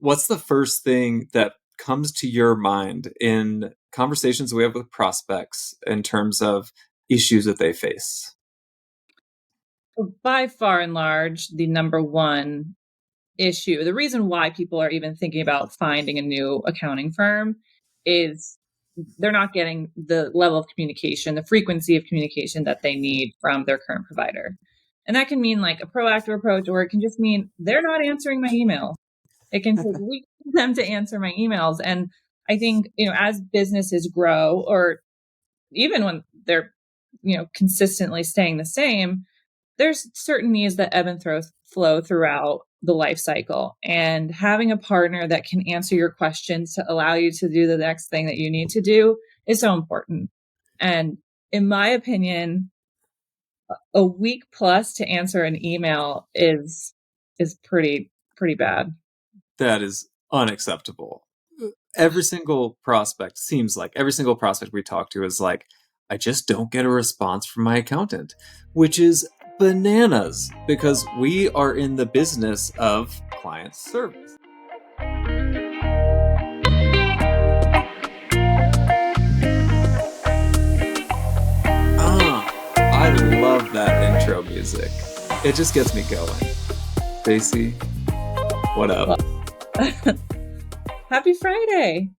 What's the first thing that comes to your mind in conversations we have with prospects in terms of issues that they face? By far and large, the number one issue, the reason why people are even thinking about finding a new accounting firm is they're not getting the level of communication, the frequency of communication that they need from their current provider. And that can mean like a proactive approach, or it can just mean they're not answering my email. It can take weeks for them to answer my emails. And I think, as businesses grow, or even when they're, consistently staying the same, there's certain needs that ebb and flow throughout the life cycle. And having a partner that can answer your questions to allow you to do the next thing that you need to do is so important. And in my opinion, a week plus to answer an email is pretty bad. That is unacceptable. Every single prospect seems like every single prospect we talk to is like, I just don't get a response from my accountant, which is bananas because we are in the business of client service. I love that intro music. It just gets me going. Stacey, what up? Happy Friday.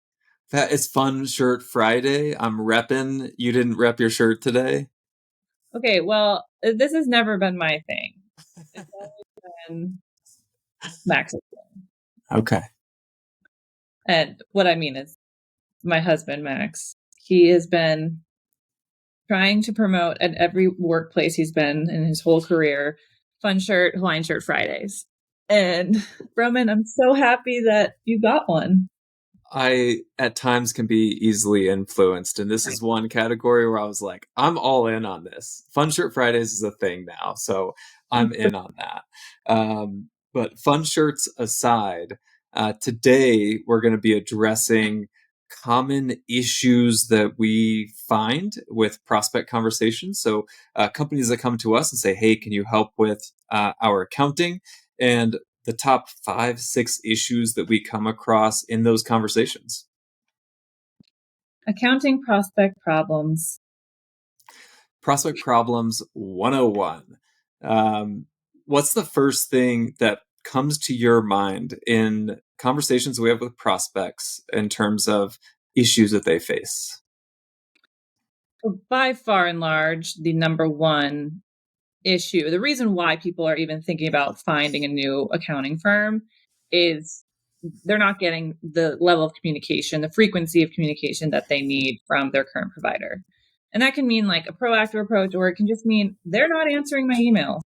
That is Fun Shirt Friday. I'm repping. You didn't rep your shirt today? Okay, well, this has never been my thing. It's always been Max's thing. Okay. And what I mean is my husband, Max, he has been trying to promote at every workplace he's been in his whole career, Fun Shirt, Hawaiian Shirt Fridays. And Roman, I'm so happy that you got one. I, at times, can be easily influenced. And this is one category where I was like, I'm all in on this. Fun Shirt Fridays is a thing now. So I'm in on that. But fun shirts aside, today we're going to be addressing common issues that we find with prospect conversations. So companies that come to us and say, hey, can you help with our accounting? And the top 5-6 issues that we come across in those conversations. Accounting prospect problems. Prospect problems 101. What's the first thing that comes to your mind in conversations we have with prospects in terms of issues that they face? By far and large, the number one issue, the reason why people are even thinking about finding a new accounting firm is they're not getting the level of communication, the frequency of communication that they need from their current provider. And that can mean like a proactive approach, or it can just mean they're not answering my email.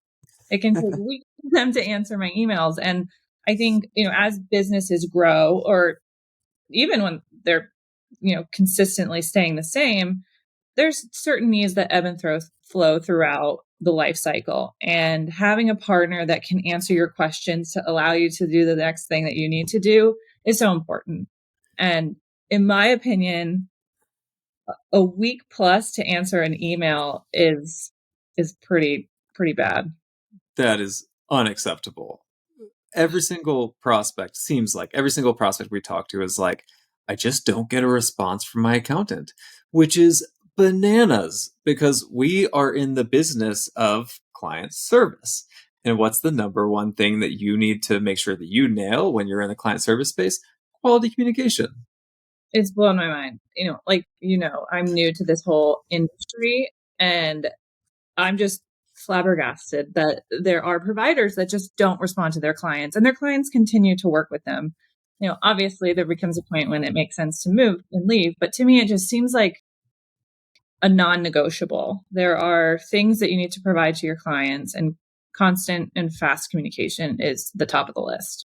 It can take weeks for them to answer my emails. And I think, as businesses grow, or even when they're, consistently staying the same, there's certain needs that ebb and flow throughout the life cycle. And having a partner that can answer your questions to allow you to do the next thing that you need to do is so important. And in my opinion, a week plus to answer an email is pretty bad. That is unacceptable. Every single prospect seems like every single prospect we talk to is like, I just don't get a response from my accountant, which is bananas because we are in the business of client service. And what's the number one thing that you need to make sure that you nail when you're in the client service space? Quality communication. It's blown my mind. I'm new to this whole industry, and I'm just flabbergasted that there are providers that just don't respond to their clients, and their clients continue to work with them. Obviously there becomes a point when it makes sense to move and leave, but to me, it just seems like a non-negotiable. There are things that you need to provide to your clients, and constant and fast communication is the top of the list.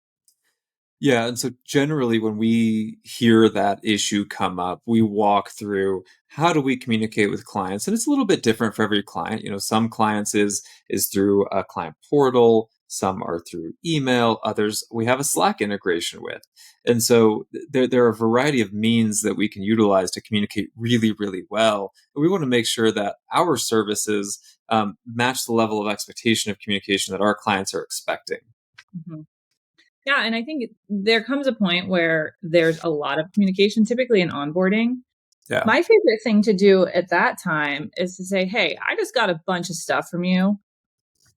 Yeah, and so generally when we hear that issue come up, we walk through how do we communicate with clients, and it's a little bit different for every client. Some clients is through a client portal, some are through email, others we have a Slack integration with. And so there are a variety of means that we can utilize to communicate really, really well. And we want to make sure that our services match the level of expectation of communication that our clients are expecting. Mm-hmm. Yeah. And I think there comes a point where there's a lot of communication, typically in onboarding. Yeah. My favorite thing to do at that time is to say, hey, I just got a bunch of stuff from you.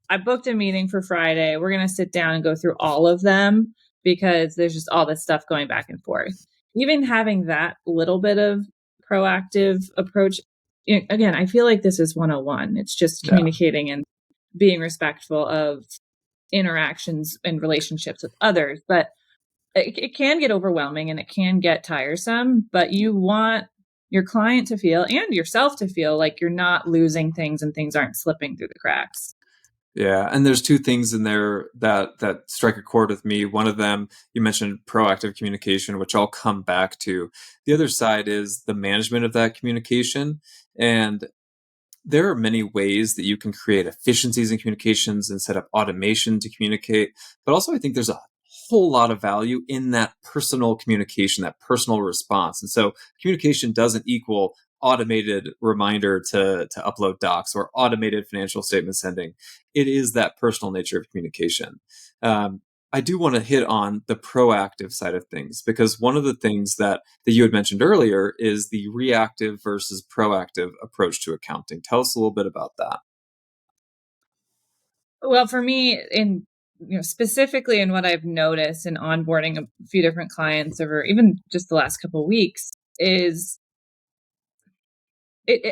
I booked a meeting for Friday. We're going to sit down and go through all of them because there's just all this stuff going back and forth. Even having that little bit of proactive approach, again, I feel like this is 101. It's just Yeah. communicating and being respectful of interactions and relationships with others. But it can get overwhelming and it can get tiresome, but you want your client to feel and yourself to feel like you're not losing things and things aren't slipping through the cracks. Yeah, and there's two things in there that strike a chord with me. One of them, you mentioned proactive communication, which I'll come back to. The other side is the management of that communication. And there are many ways that you can create efficiencies in communications and set up automation to communicate. But also, I think there's a whole lot of value in that personal communication, that personal response. And so communication doesn't equal automated reminder to upload docs or automated financial statement sending. It is that personal nature of communication. I do want to hit on the proactive side of things because one of the things that you had mentioned earlier is the reactive versus proactive approach to accounting. Tell us a little bit about that. Well, for me, in specifically in what I've noticed in onboarding a few different clients over even just the last couple of weeks, is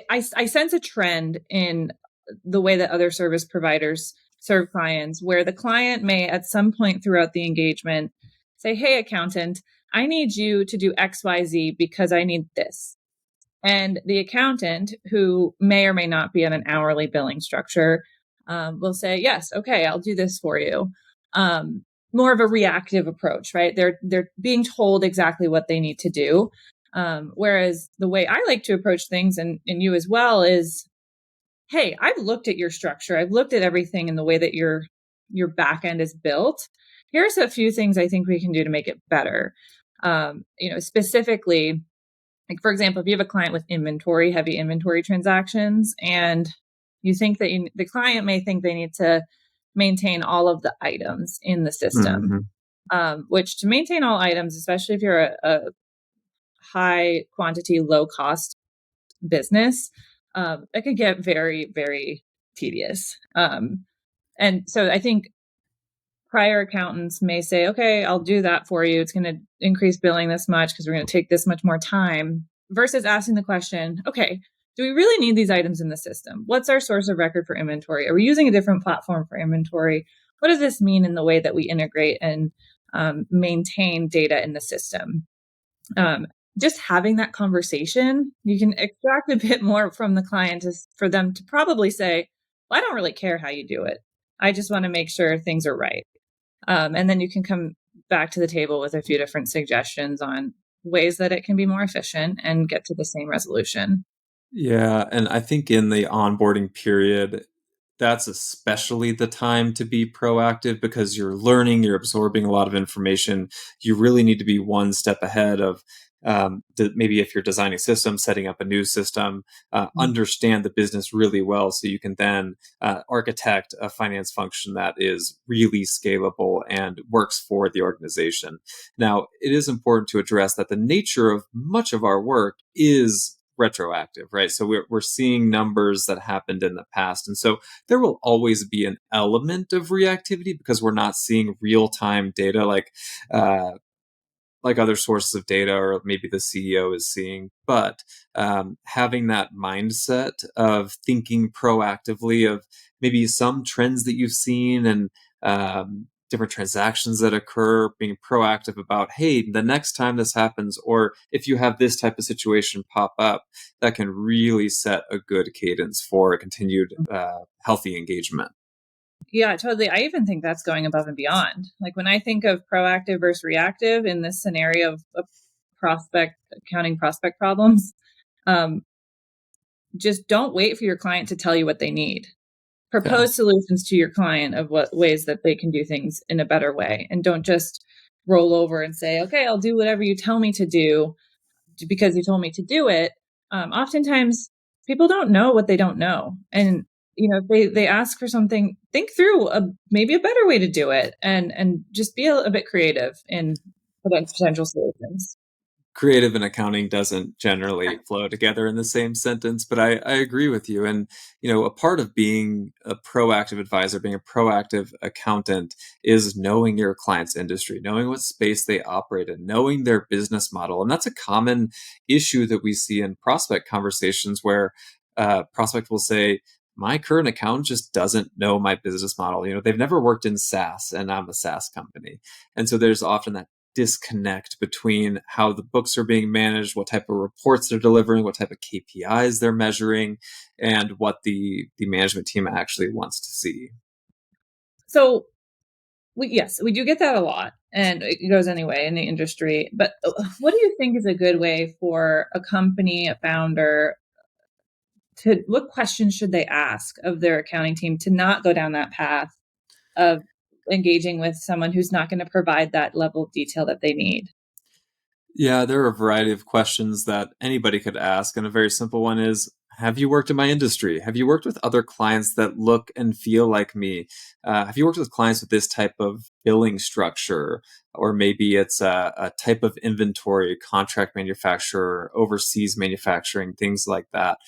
I sense a trend in the way that other service providers serve clients, where the client may at some point throughout the engagement say, "Hey, accountant, I need you to do XYZ because I need this." And the accountant, who may or may not be on an hourly billing structure, will say, "Yes, okay, I'll do this for you." More of a reactive approach, right? They're being told exactly what they need to do. Whereas the way I like to approach things, and you as well, is, "Hey, I've looked at your structure. I've looked at everything in the way that your back end is built. Here's a few things I think we can do to make it better." Specifically, like, for example, if you have a client with heavy inventory transactions, and you think that the client may think they need to maintain all of the items in the system, Mhm. which, to maintain all items, especially if you're a high quantity, low cost business, that could get very, very tedious. And so I think prior accountants may say, "Okay, I'll do that for you. It's going to increase billing this much because we're going to take this much more time," versus asking the question, "Okay, do we really need these items in the system? What's our source of record for inventory? Are we using a different platform for inventory? What does this mean in the way that we integrate and maintain data in the system?" Um, just having that conversation, you can extract a bit more from the client for them to probably say, "Well, I don't really care how you do it. I just want to make sure things are right." And then you can come back to the table with a few different suggestions on ways that it can be more efficient and get to the same resolution. Yeah, and I think in the onboarding period, that's especially the time to be proactive because you're learning, you're absorbing a lot of information. You really need to be one step ahead of maybe if you're designing systems, setting up a new system, understand the business really well so you can then architect a finance function that is really scalable and works for the organization. Now, it is important to address that the nature of much of our work is retroactive, right? So we're seeing numbers that happened in the past. And so there will always be an element of reactivity because we're not seeing real time data uh, like other sources of data or maybe the CEO is seeing. But having that mindset of thinking proactively of maybe some trends that you've seen and different transactions that occur, being proactive about, hey, the next time this happens, or if you have this type of situation pop up, that can really set a good cadence for a continued healthy engagement. Yeah, totally. I even think that's going above and beyond. Like, when I think of proactive versus reactive in this scenario of prospect accounting prospect problems, um, just don't wait for your client to tell you what they need. Yeah. Propose solutions to your client of what ways that they can do things in a better way, and don't just roll over and say, "Okay, I'll do whatever you tell me to do because you told me to do it." Oftentimes people don't know what they don't know, and if they ask for something, think through maybe a better way to do it, and just be a bit creative in potential solutions. Creative and accounting doesn't generally flow together in the same sentence, but I agree with you. And, a part of being a proactive advisor, being a proactive accountant is knowing your client's industry, knowing what space they operate in, knowing their business model. And that's a common issue that we see in prospect conversations where prospect will say, my current accountant just doesn't know my business model. They've never worked in SaaS and I'm a SaaS company. And so there's often that disconnect between how the books are being managed, what type of reports they're delivering, what type of KPIs they're measuring, and what the management team actually wants to see. So we do get that a lot, and it goes anyway in the industry. But what do you think is a good way for a company, a founder, what questions should they ask of their accounting team to not go down that path of engaging with someone who's not going to provide that level of detail that they need? Yeah, there are a variety of questions that anybody could ask. And a very simple one is, have you worked in my industry? Have you worked with other clients that look and feel like me? Have you worked with clients with this type of billing structure? Or maybe it's a type of inventory, contract manufacturer, overseas manufacturing, things like that.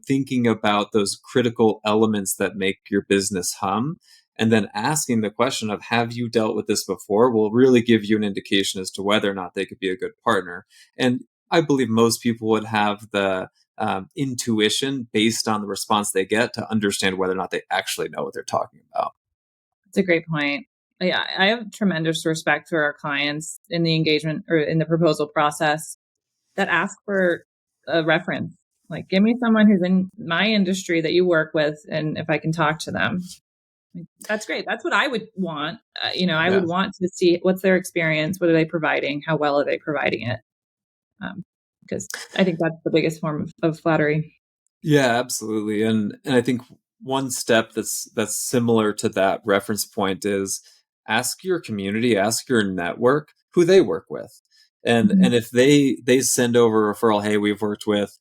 Thinking about those critical elements that make your business hum, and then asking the question of, have you dealt with this before, will really give you an indication as to whether or not they could be a good partner. And I believe most people would have the intuition based on the response they get to understand whether or not they actually know what they're talking about. That's a great point. Yeah, I have tremendous respect for our clients in the engagement or in the proposal process that ask for a reference. Like, give me someone who's in my industry that you work with, and if I can talk to them. That's great. That's what I would want. I Yeah. would want to see what's their experience, what are they providing, how well are they providing it? Because I think that's the biggest form of flattery. Yeah, absolutely. And I think one step that's similar to that reference point is ask your community, ask your network who they work with. And Mhm. if they send over a referral, hey, we've worked with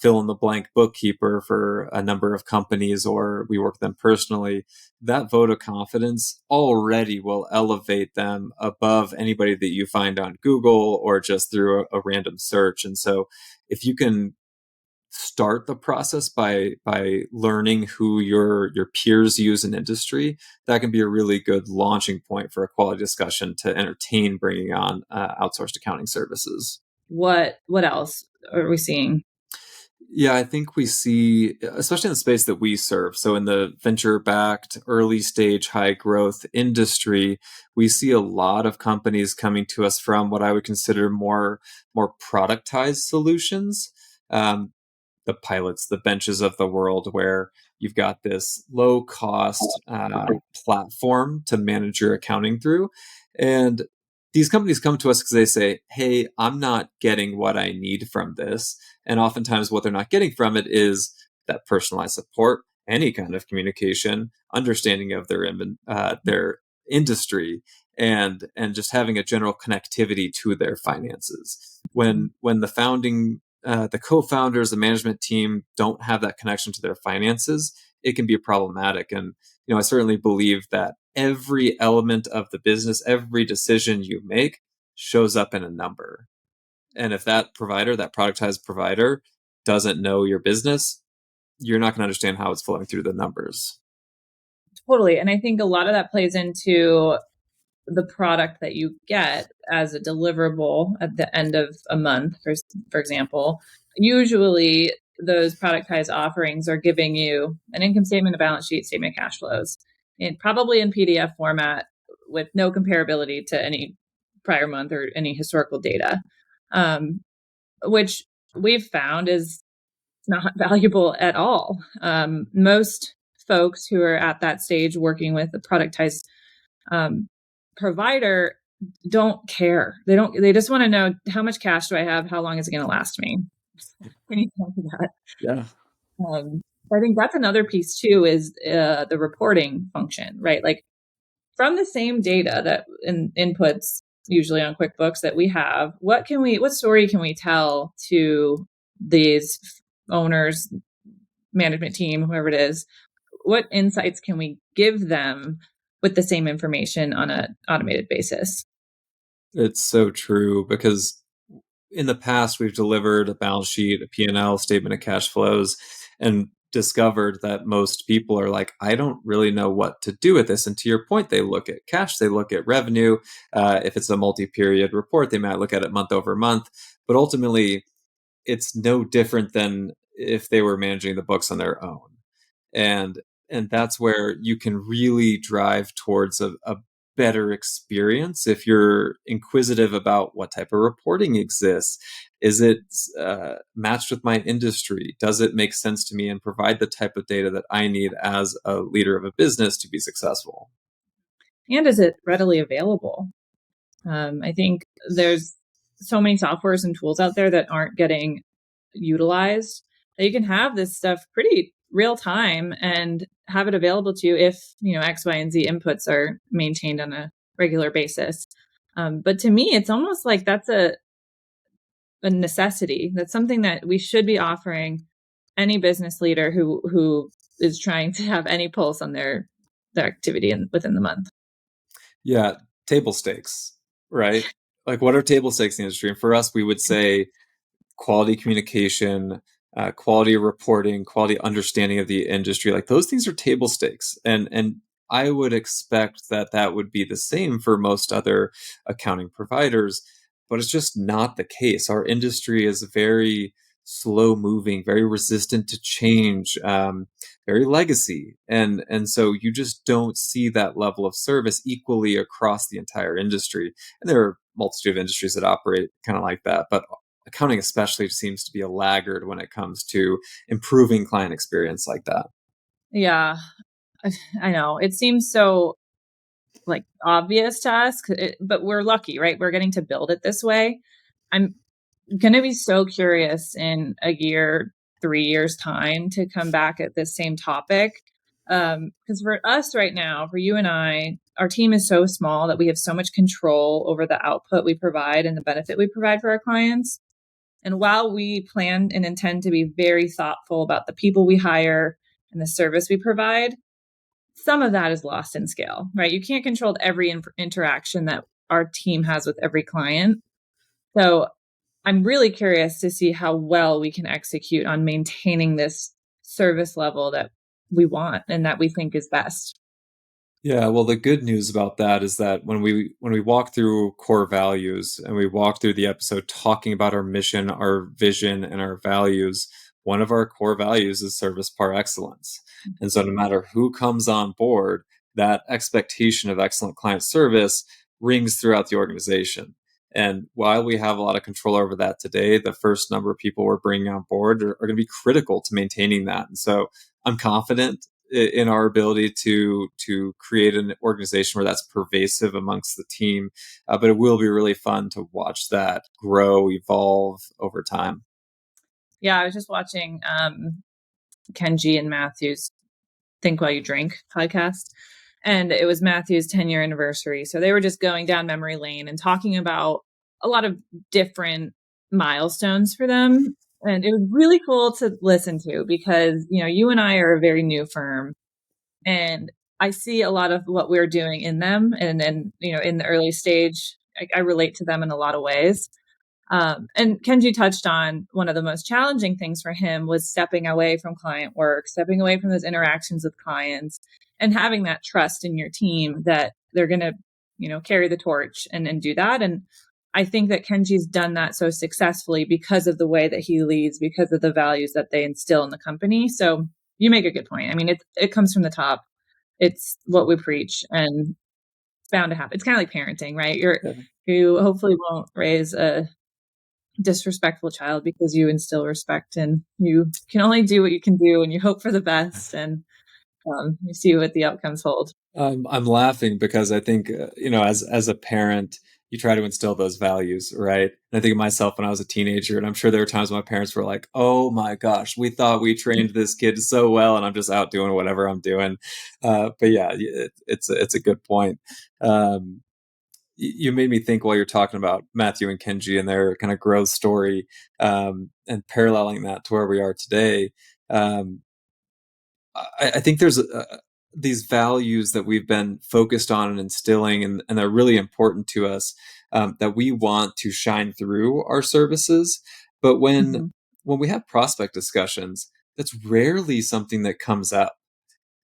fill in the blank bookkeeper for a number of companies, or we work with them personally, that vote of confidence already will elevate them above anybody that you find on Google or just through a random search. And so if you can start the process by learning who your peers use in industry, that can be a really good launching point for a quality discussion to entertain bringing on outsourced accounting services. What else are we seeing? Yeah, I think we see, especially in the space that we serve, so in the venture backed, early stage, high growth industry, we see a lot of companies coming to us from what I would consider more productized solutions. Um, the pilots, the benches of the world, where you've got this low cost platform to manage your accounting through. And these companies come to us because they say, hey, I'm not getting what I need from this. And oftentimes, what they're not getting from it is that personalized support, any kind of communication, understanding of their industry, and just having a general connectivity to their finances. When the co-founders, the management team don't have that connection to their finances, it can be problematic. And I certainly believe that every element of the business, every decision you make, shows up in a number. And if that provider, that productized provider, doesn't know your business, you're not going to understand how it's flowing through the numbers. Totally. And I think a lot of that plays into the product that you get as a deliverable at the end of a month, for example. Usually those productized offerings are giving you an income statement, a balance sheet, statement of cash flows, and probably in PDF format with no comparability to any prior month or any historical data, um, which we've found is not valuable at all. Most folks who are at that stage working with a productized um, provider don't care. They just want to know, how much cash do I have? How long is it going to last me? Can you tell me that? Yeah. Um, I think that's another piece too, is the reporting function, right? Like, from the same data that inputs usually on QuickBooks that we have, what story can we tell to these owners, management team, whoever it is, what insights can we give them with the same information on an automated basis? It's so true because in the past we've delivered a balance sheet, a P&L, statement of cash flows, and discovered that most people are like, I don't really know what to do with this. And to your point, they look at cash, they look at revenue. If it's a multi-period report, they might look at it month over month. But ultimately, it's no different than if they were managing the books on their own. and and that's where you can really drive towards a better experience if you're inquisitive about what type of reporting exists. Is it matched with my industry? Does it make sense to me and provide the type of data that I need as a leader of a business to be successful? And is it readily available? I think there's so many softwares and tools out there that aren't getting utilized that you can have this stuff pretty real time and have it available to you if, X, Y, and Z inputs are maintained on a regular basis. But to me, it's almost like that's a necessity. That's something that we should be offering any business leader who is trying to have any pulse on their activity within the month. Yeah, table stakes, right? Like, what are table stakes in the industry? And for us, we would say quality communication, quality reporting, quality understanding of the industry. Like, those things are table stakes, and I would expect that that would be the same for most other accounting providers, but it's just not the case. Our industry is very slow moving, very resistant to change, very legacy, and so you just don't see that level of service equally across the entire industry. And there are a multitude of industries that operate kind of like that, but accounting especially seems to be a laggard when it comes to improving client experience like that. Yeah, I know. It seems so like obvious to us, but we're lucky, right? We're getting to build it this way. I'm going to be so curious in a year, 3 years time to come back at this same topic. Because for us right now, for you and I, our team is so small that we have so much control over the output we provide and the benefit we provide for our clients. And while we plan and intend to be very thoughtful about the people we hire and the service we provide, some of that is lost in scale, right? You can't control every interaction that our team has with every client. So I'm really curious to see how well we can execute on maintaining this service level that we want and that we think is best. Yeah, well, the good news about that is that when we walk through core values and we walk through the episode talking about our mission, our vision, and our values, one of our core values is service par excellence. And so no matter who comes on board, that expectation of excellent client service rings throughout the organization. And while we have a lot of control over that today, the first number of people we're bringing on board are going to be critical to maintaining that. And so I'm confident in our ability to create an organization where that's pervasive amongst the team. But it will be really fun to watch that grow, evolve over time. Yeah, I was just watching Kenji and Matthew's Think While You Drink podcast, and it was Matthew's 10-year anniversary. So they were just going down memory lane and talking about a lot of different milestones for them. And it was really cool to listen to because, you and I are a very new firm. And I see a lot of what we're doing in them. And then, in the early stage, I relate to them in a lot of ways. And Kenji touched on one of the most challenging things for him was stepping away from client work, stepping away from those interactions with clients, and having that trust in your team that they're going to, carry the torch and do that. And I think that Kenji's done that so successfully because of the way that he leads, because of the values that they instill in the company. So you make a good point. I mean, it comes from the top. It's what we preach, and it's bound to happen. It's kind of like parenting, right? You hopefully won't raise a disrespectful child because you instill respect, and you can only do what you can do, and you hope for the best, and you see what the outcomes hold. I'm laughing because I think as a parent, you try to instill those values, right? And I think of myself when I was a teenager, and I'm sure there were times when my parents were like, "Oh my gosh, we thought we trained this kid so well, and I'm just out doing whatever I'm doing." But yeah, it's a good point. Um, you made me think while you're talking about Matthew and Kenji and their kind of growth story, and paralleling that to where we are today. Um, I think there's these values that we've been focused on and instilling, and they're really important to us, that we want to shine through our services. But Mhm. when we have prospect discussions, that's rarely something that comes up.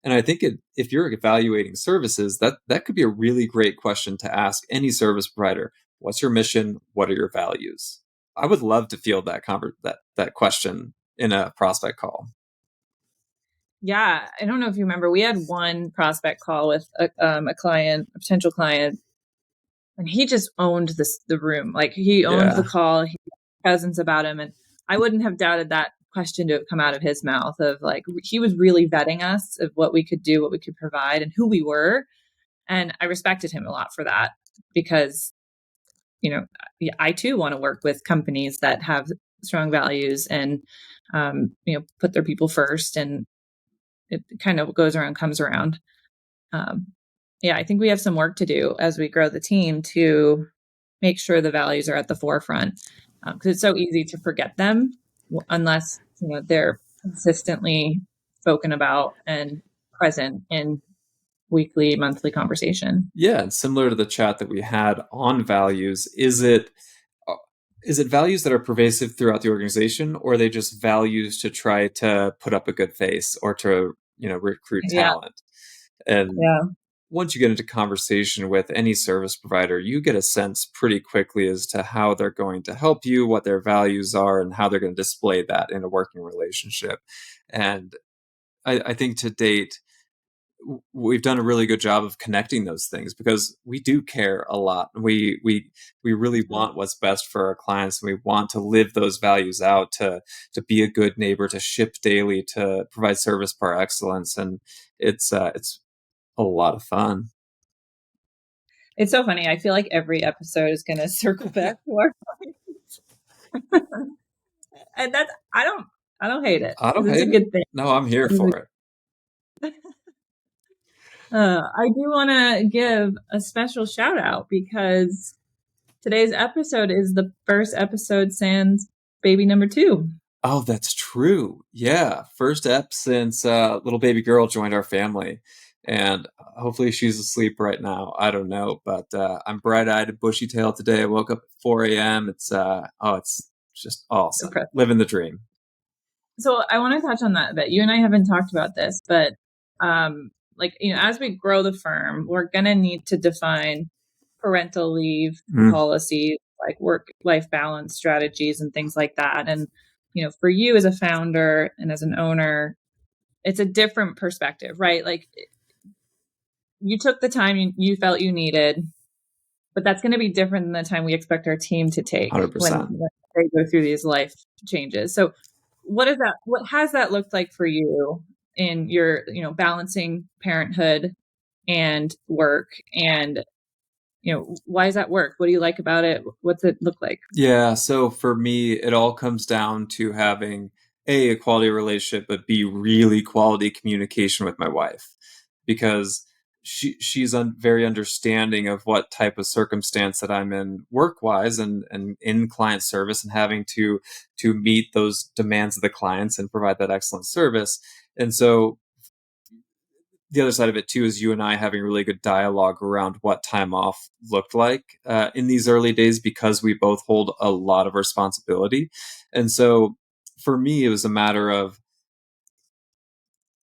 And I think if you're evaluating services, that could be a really great question to ask any service provider. What's your mission? What are your values? I would love to field that question in a prospect call. Yeah, I don't know if you remember, we had one prospect call with a client, a potential client, and he just owned the room. Like he owned the Yeah. call. He had presence about him, and I wouldn't have doubted that question to have come out of his mouth. Of like he was really vetting us of what we could do, what we could provide, and who we were. And I respected him a lot for that because I too want to work with companies that have strong values and put their people first, and it kind of goes around, comes around. Um, yeah, I think we have some work to do as we grow the team to make sure the values are at the forefront because it's so easy to forget them unless they're consistently spoken about and present in weekly, monthly conversation. Yeah, and similar to the chat that we had on values, uh, is it values that are pervasive throughout the organization, or are they just values to try to put up a good face or to, recruit Yeah, talent? And yeah. once you get into conversation with any service provider, you get a sense pretty quickly as to how they're going to help you, what their values are, and how they're going to display that in a working relationship. And I think to date, we've done a really good job of connecting those things because we do care a lot. We really want what's best for our clients, and we want to live those values out to be a good neighbor, to ship daily, to provide service par excellence, and it's a lot of fun. It's so funny. I feel like every episode is going to circle back to our and that's I don't hate it I don't because it's a hate it. good thing. No, I'm here for it. I do want to give a special shout out because today's episode is the first episode sans baby number 2. Oh, that's true. Yeah, first ep since little baby girl joined our family, and hopefully she's asleep right now. I don't know, but I'm bright-eyed and bushy-tailed today. I woke up at 4 a.m. It's just awesome, living the dream. So I want to touch on that a bit. You and I haven't talked about this, but as we grow the firm, we're going to need to define parental leave Mm, policies, like work-life balance strategies and things like that. And, for you as a founder and as an owner, it's a different perspective, right? Like you took the time you felt you needed, but that's going to be different than the time we expect our team to take when 100%. they go through these life changes. So what has that looked like for you in your, balancing parenthood and work, and why does that work? What do you like about it? What's it look like? Yeah, so for me, it all comes down to having a quality relationship, but B, really quality communication with my wife, because she's very understanding of what type of circumstance that I'm in work wise and in client service, and having to meet those demands of the clients and provide that excellent service. And so the other side of it too is you and I having really good dialogue around what time off looked like in these early days, because we both hold a lot of responsibility. And so for me, it was a matter of,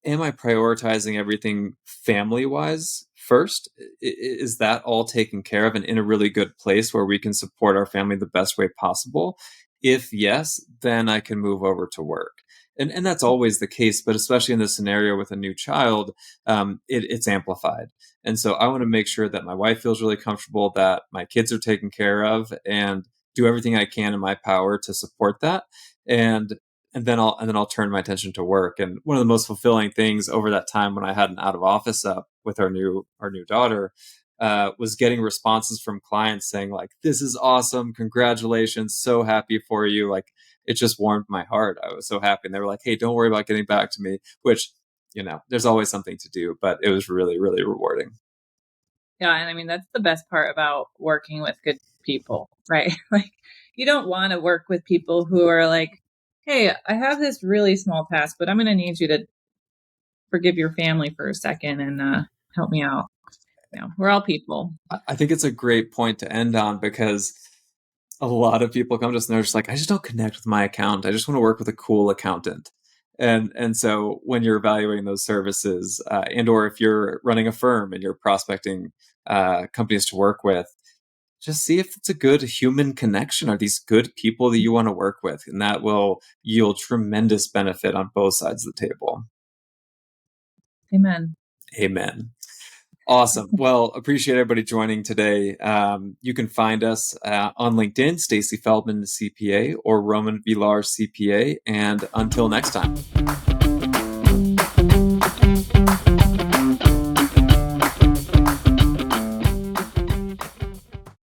am I prioritizing everything family wise first? Is that all taken care of and in a really good place where we can support our family the best way possible? If yes, then I can move over to work. And that's always the case, but especially in this scenario with a new child, it's amplified. And so I want to make sure that my wife feels really comfortable, that my kids are taken care of, and do everything I can in my power to support that. And and then I'll turn my attention to work. And one of the most fulfilling things over that time when I had an out of office up with our new daughter was getting responses from clients saying like, "This is awesome! Congratulations! So happy for you!" Like it just warmed my heart. I was so happy, and they were like, "Hey, don't worry about getting back to me." Which there's always something to do, but it was really really rewarding. Yeah, and I mean that's the best part about working with good people, right? Like you don't want to work with people who are like, "Hey, I have this really small task, but I'm going to need you to forgive your family for a second and help me out. We're all people. I think it's a great point to end on, because a lot of people come to us and they're just like, I just don't connect with my accountant. I just want to work with a cool accountant. And so when you're evaluating those services, and or if you're running a firm and you're prospecting companies to work with, just see if it's a good human connection. Are these good people that you want to work with? And that will yield tremendous benefit on both sides of the table. Amen. Amen. Awesome. Well, appreciate everybody joining today. You can find us on LinkedIn, Stacey Feldman CPA, or Roman Villard CPA. And until next time.